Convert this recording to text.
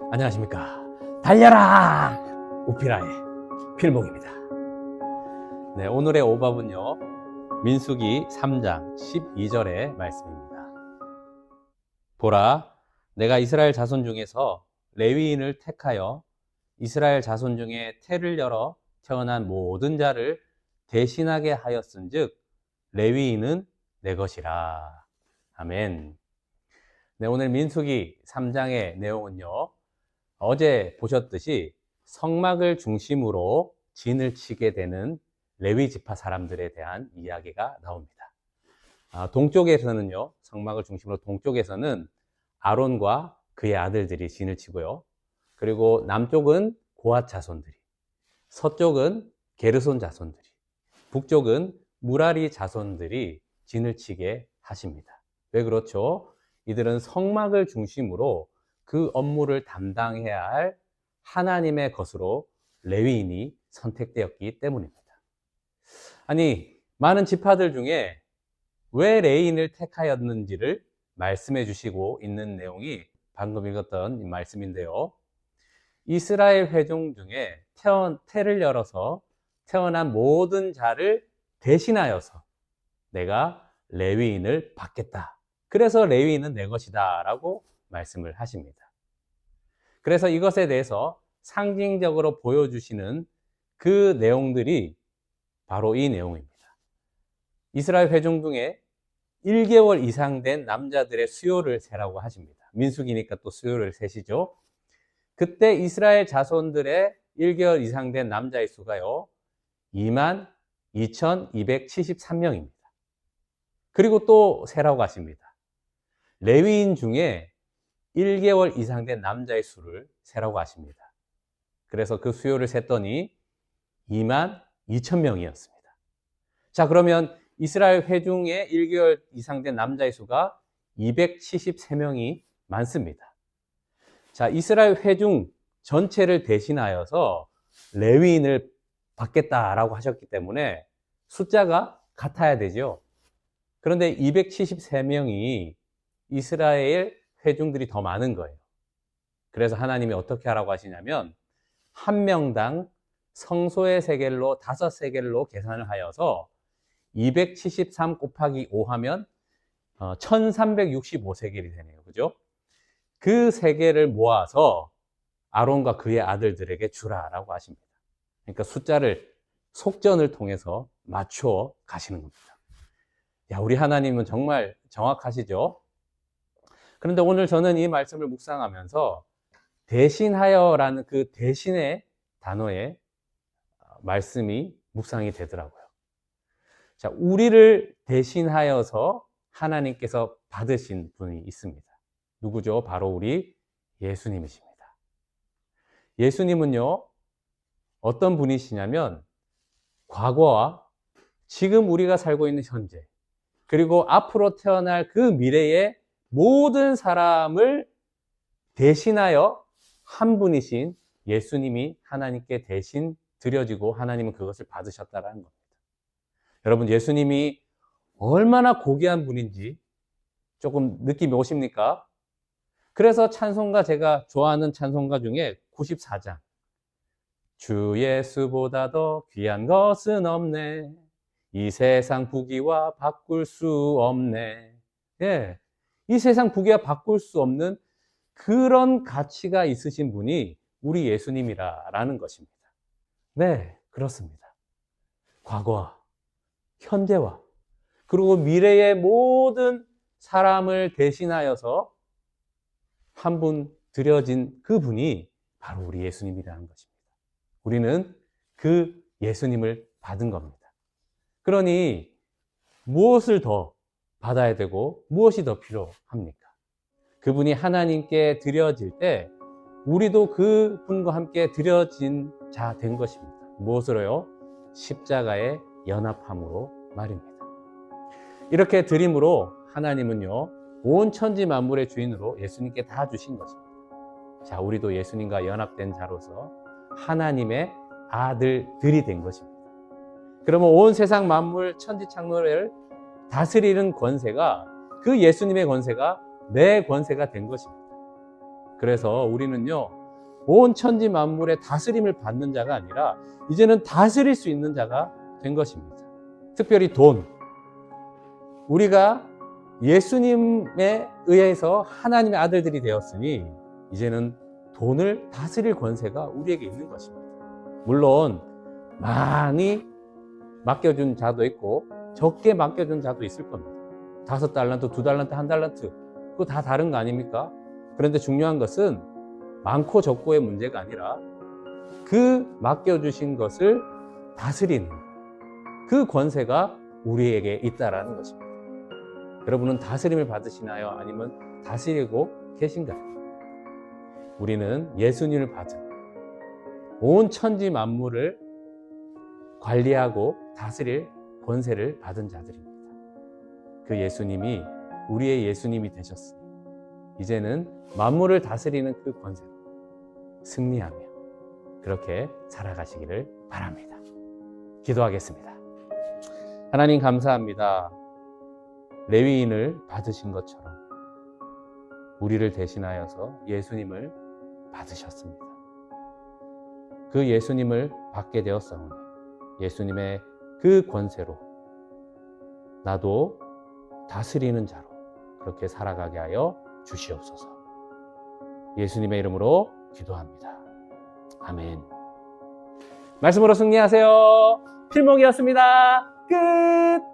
안녕하십니까. 달려라! 우피라의 필목입니다. 네, 오늘의 오밥은요, 민수기 3장 12절의 말씀입니다. 보라, 내가 이스라엘 자손 중에서 레위인을 택하여 이스라엘 자손 중에 태를 열어 태어난 모든 자를 대신하게 하였은즉 레위인은 내 것이라. 아멘. 네, 오늘 민수기 3장의 내용은요, 어제 보셨듯이 성막을 중심으로 진을 치게 되는 레위 지파 사람들에 대한 이야기가 나옵니다. 동쪽에서는요, 성막을 중심으로 동쪽에서는 아론과 그의 아들들이 진을 치고요. 그리고 남쪽은 고앗 자손들이, 서쪽은 게르손 자손들이, 북쪽은 무라리 자손들이 진을 치게 하십니다. 왜 그렇죠? 이들은 성막을 중심으로 그 업무를 담당해야 할 하나님의 것으로 레위인이 선택되었기 때문입니다. 아니, 많은 지파들 중에 왜 레위인을 택하였는지를 말씀해 주시고 있는 내용이 방금 읽었던 이 말씀인데요. 이스라엘 회중 중에 태를 열어서 태어난 모든 자를 대신하여서 내가 레위인을 받겠다. 그래서 레위인은 내 것이다 라고 말씀을 하십니다. 그래서 이것에 대해서 상징적으로 보여주시는 그 내용들이 바로 이 내용입니다. 이스라엘 회중 중에 1개월 이상 된 남자들의 수요를 세라고 하십니다. 민수기니까 또 수요를 세시죠. 그때 이스라엘 자손들의 1개월 이상 된 남자의 수가요, 22,273명입니다. 그리고 또 세라고 하십니다. 레위인 중에 1개월 이상 된 남자의 수를 세라고 하십니다. 그래서 그 수요를 셌더니 22,000명이었습니다. 자, 그러면 이스라엘 회중의 1개월 이상 된 남자의 수가 273명이 많습니다. 자, 이스라엘 회중 전체를 대신하여서 레위인을 받겠다라고 하셨기 때문에 숫자가 같아야 되죠. 그런데 273명이 이스라엘 회중들이 더 많은 거예요. 그래서 하나님이 어떻게 하라고 하시냐면 한 명당 성소의 세겔로 5세겔로 계산을 하여서 273 곱하기 5 하면 1365세겔이 되네요. 그죠? 그 세겔을 모아서 아론과 그의 아들들에게 주라라고 하십니다. 그러니까 숫자를 속전을 통해서 맞춰 가시는 겁니다. 야, 우리 하나님은 정말 정확하시죠? 그런데 오늘 저는 이 말씀을 묵상하면서 대신하여라는 그 대신의 단어의 말씀이 묵상이 되더라고요. 자, 우리를 대신하여서 하나님께서 받으신 분이 있습니다. 누구죠? 바로 우리 예수님이십니다. 예수님은요, 어떤 분이시냐면 과거와 지금 우리가 살고 있는 현재, 그리고 앞으로 태어날 그 미래의 모든 사람을 대신하여 한 분이신 예수님이 하나님께 대신 드려지고 하나님은 그것을 받으셨다는 겁니다. 여러분, 예수님이 얼마나 고귀한 분인지 조금 느낌이 오십니까? 그래서 찬송가, 제가 좋아하는 찬송가 중에 94장, 주 예수보다 더 귀한 것은 없네, 이 세상 부귀와 바꿀 수 없네. 예, 이 세상 부귀와 바꿀 수 없는 그런 가치가 있으신 분이 우리 예수님이라는 것입니다. 네, 그렇습니다. 과거와 현재와 그리고 미래의 모든 사람을 대신하여서 한 분 드려진 그 분이 바로 우리 예수님이라는 것입니다. 우리는 그 예수님을 받은 겁니다. 그러니 무엇을 더 받아야 되고 무엇이 더 필요합니까? 그분이 하나님께 드려질 때 우리도 그분과 함께 드려진 자 된 것입니다. 무엇으로요? 십자가의 연합함으로 말입니다. 이렇게 드림으로 하나님은요, 온 천지 만물의 주인으로 예수님께 다 주신 것입니다. 자, 우리도 예수님과 연합된 자로서 하나님의 아들들이 된 것입니다. 그러면 온 세상 만물 천지창조를 다스리는 권세가, 그 예수님의 권세가 내 권세가 된 것입니다. 그래서 우리는요, 온 천지 만물의 다스림을 받는 자가 아니라 이제는 다스릴 수 있는 자가 된 것입니다. 특별히 돈. 우리가 예수님에 의해서 하나님의 아들들이 되었으니 이제는 돈을 다스릴 권세가 우리에게 있는 것입니다. 물론 많이 맡겨준 자도 있고 적게 맡겨준 자도 있을 겁니다. 5달란트, 2달란트, 1달란트 그거 다 다른 거 아닙니까? 그런데 중요한 것은 많고 적고의 문제가 아니라 그 맡겨주신 것을 다스리는 그 권세가 우리에게 있다라는 것입니다. 여러분은 다스림을 받으시나요? 아니면 다스리고 계신가요? 우리는 예수님을 받은 온 천지 만물을 관리하고 다스릴 권세를 받은 자들입니다. 그 예수님이 우리의 예수님이 되셨으니 이제는 만물을 다스리는 그 권세로 승리하며 그렇게 살아가시기를 바랍니다. 기도하겠습니다. 하나님 감사합니다. 레위인을 받으신 것처럼 우리를 대신하여서 예수님을 받으셨습니다. 그 예수님을 받게 되었사오니 예수님의 그 권세로 나도 다스리는 자로 그렇게 살아가게 하여 주시옵소서. 예수님의 이름으로 기도합니다. 아멘. 말씀으로 승리하세요. 필목이었습니다. 끝.